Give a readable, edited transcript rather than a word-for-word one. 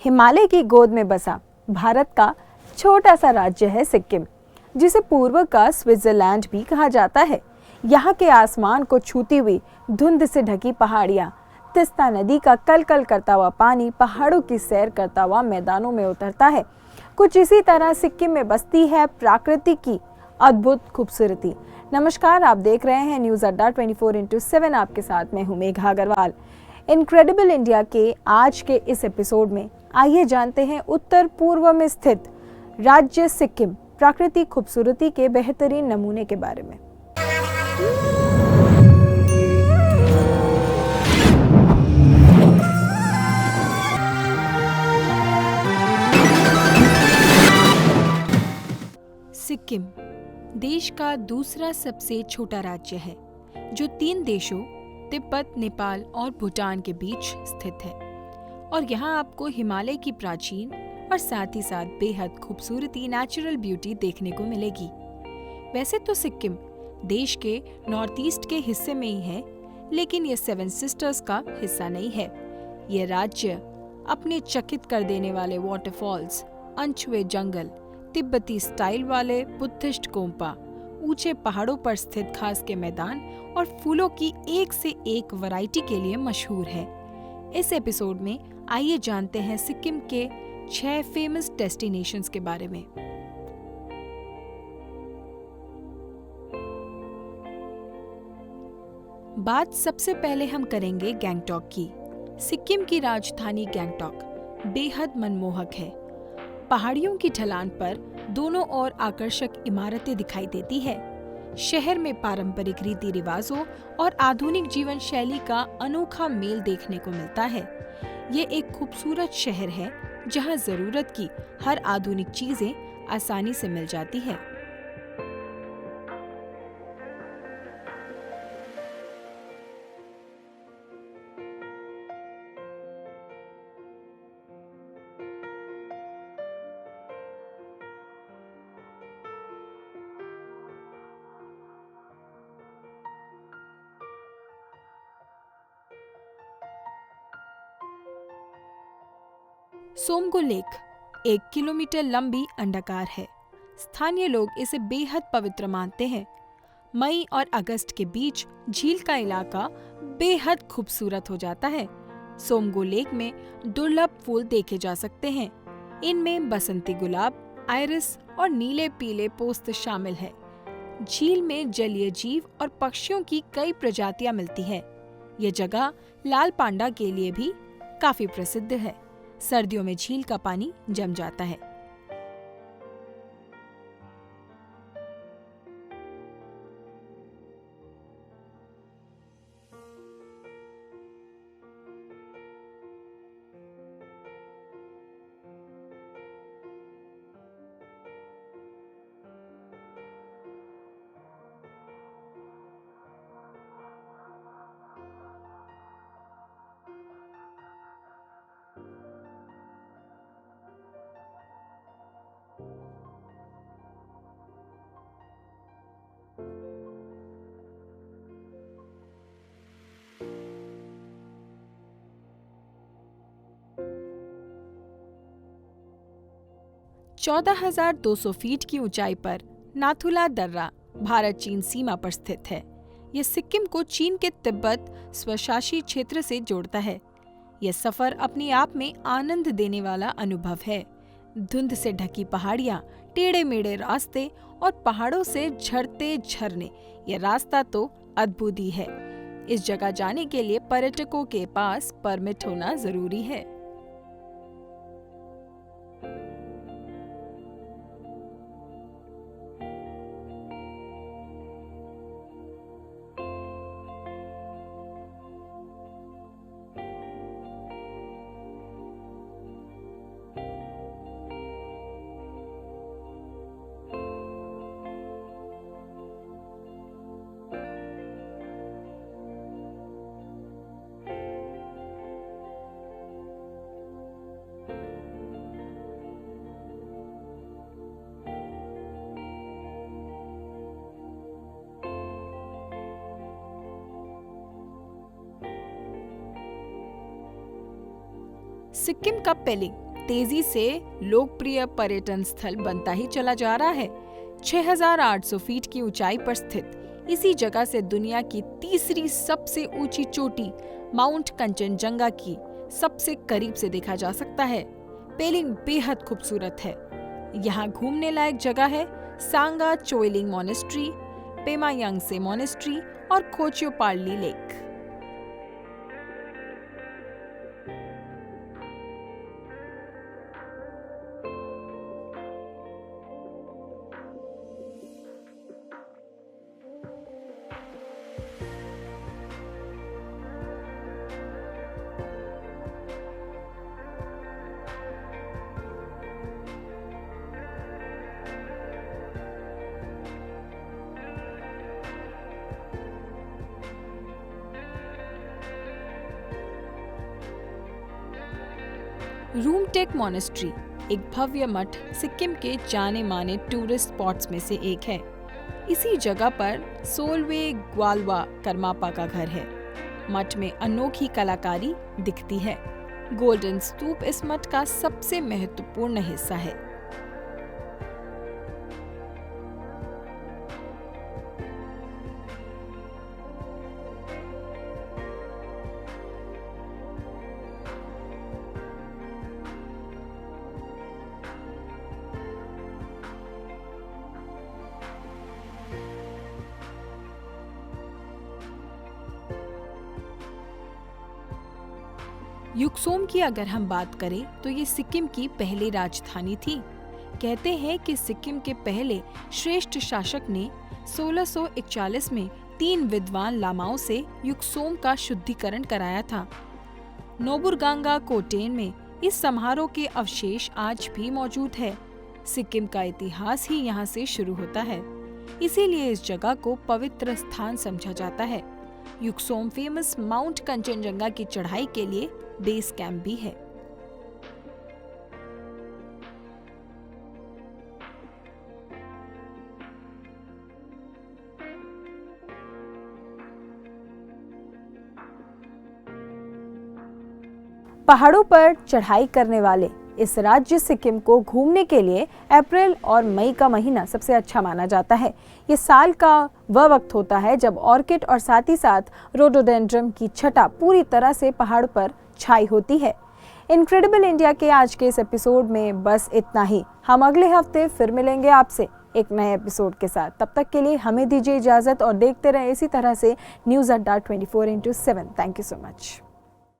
हिमालय की गोद में बसा भारत का छोटा सा राज्य है सिक्किम, जिसे पूर्व का स्विट्जरलैंड भी कहा जाता है। यहाँ के आसमान को छूती हुई धुंध से ढकी पहाड़ियाँ, तीस्ता नदी का कलकल करता हुआ पानी पहाड़ों की सैर करता हुआ मैदानों में उतरता है। कुछ इसी तरह सिक्किम में बसती है प्रकृति की अद्भुत खूबसूरती। नमस्कार, आप देख रहे हैं न्यूज़ अड्डा 24/7। आपके साथ मैं हूं मेघा अग्रवाल। इनक्रेडिबल इंडिया के आज के इस एपिसोड में आइए जानते हैं उत्तर पूर्व में स्थित राज्य सिक्किम प्राकृतिक खूबसूरती के बेहतरीन नमूने के बारे में। सिक्किम देश का दूसरा सबसे छोटा राज्य है, जो 3 देशों तिब्बत, नेपाल और भूटान के बीच स्थित है। और यहाँ आपको हिमालय की प्राचीन और साथ ही साथ बेहद खूबसूरती नेचुरल ब्यूटी देखने को मिलेगी। वैसे तो सिक्किम देश के नॉर्थ ईस्ट के हिस्से में ही है, लेकिन ये 7 सिस्टर्स का हिस्सा नहीं है। ये राज्य अपने चकित कर देने वाले वाटरफॉल्स, अनछुए जंगल, तिब्बती स्टाइल वाले बुद्धिस्ट गोम्पा, ऊंचे पहाड़ों पर स्थित घास के मैदान और फूलों की एक से एक वैरायटी के लिए मशहूर है। इस एपिसोड में आइए जानते हैं सिक्किम के 6 फेमस डेस्टिनेशंस के बारे में। बात सबसे पहले हम करेंगे गैंगटॉक की। सिक्किम की राजधानी गैंगटॉक बेहद मनमोहक है। पहाड़ियों की ढलान पर दोनों ओर आकर्षक इमारतें दिखाई देती है। शहर में पारंपरिक रीति रिवाजों और आधुनिक जीवन शैली का अनोखा मेल देखने को मिलता है। ये एक खूबसूरत शहर है जहां जरूरत की हर आधुनिक चीजें आसानी से मिल जाती है। सोमगो लेक 1 किलोमीटर लंबी अंडाकार है। स्थानीय लोग इसे बेहद पवित्र मानते हैं। मई और अगस्त के बीच झील का इलाका बेहद खूबसूरत हो जाता है। सोमगो लेक में दुर्लभ फूल देखे जा सकते हैं। इनमें बसंती गुलाब, आइरिस और नीले पीले पोस्त शामिल है। झील में जलीय जीव और पक्षियों की कई प्रजातियां मिलती है। यह जगह लाल पांडा के लिए भी काफी प्रसिद्ध है। सर्दियों में झील का पानी जम जाता है। (14,200 फीट की ऊंचाई पर नाथुला दर्रा भारत चीन सीमा पर स्थित है। यह सिक्किम को चीन के तिब्बत स्वशासी क्षेत्र से जोड़ता है। यह सफर अपने आप में आनंद देने वाला अनुभव है। धुंध से ढकी पहाड़ियां, टेढ़े मेढ़े रास्ते और पहाड़ों से झरते झरने, यह रास्ता तो अद्भुत ही है। इस जगह जाने के लिए पर्यटकों के पास परमिट होना जरूरी है। सिक्किम का पेलिंग तेजी से लोकप्रिय पर्यटन स्थल बनता ही चला जा रहा है। 6,800 फीट की ऊंचाई पर स्थित इसी जगह से दुनिया की तीसरी सबसे ऊंची चोटी माउंट कंचनजंगा की सबसे करीब से देखा जा सकता है। पेलिंग बेहद खूबसूरत है। यहाँ घूमने लायक जगह है सांगा चोइलिंग मोनेस्ट्री, पेमायांगसे मोनेस्ट्री और खोचियोपार्ली लेक। रूमटेक मोनेस्ट्री एक भव्य मठ सिक्किम के जाने माने टूरिस्ट स्पॉट्स में से एक है। इसी जगह पर 16वें ग्वालवा करमापा का घर है। मठ में अनोखी कलाकारी दिखती है। गोल्डन स्तूप इस मठ का सबसे महत्वपूर्ण हिस्सा है। युकसोम की अगर हम बात करें तो ये सिक्किम की पहली राजधानी थी। कहते हैं कि सिक्किम के पहले श्रेष्ठ शासक ने 1641 में 3 विद्वान लामाओं से युकसोम का शुद्धिकरण कराया था। नोबुरगांगा कोटेन में इस समारोह के अवशेष आज भी मौजूद है। सिक्किम का इतिहास ही यहाँ से शुरू होता है, इसीलिए इस जगह को पवित्र स्थान समझा जाता है। युकसोम फेमस माउंट कंचनजंगा की चढ़ाई के लिए बेस कैंप भी है। पहाड़ों पर चढ़ाई करने वाले इस राज्य सिक्किम को घूमने के लिए अप्रैल और मई का महीना सबसे अच्छा माना जाता है। ये साल का वह वक्त होता है जब ऑर्किड और साथ ही साथ रोडोडेंड्रम की छटा पूरी तरह से पहाड़ पर छाई होती है। इनक्रेडिबल इंडिया के आज के इस एपिसोड में बस इतना ही। हम अगले हफ्ते फिर मिलेंगे आपसे एक नए एपिसोड के साथ। तब तक के लिए हमें दीजिए इजाजत और देखते रहें इसी तरह से न्यूज़ अड्डा 24/7। Thank you so much.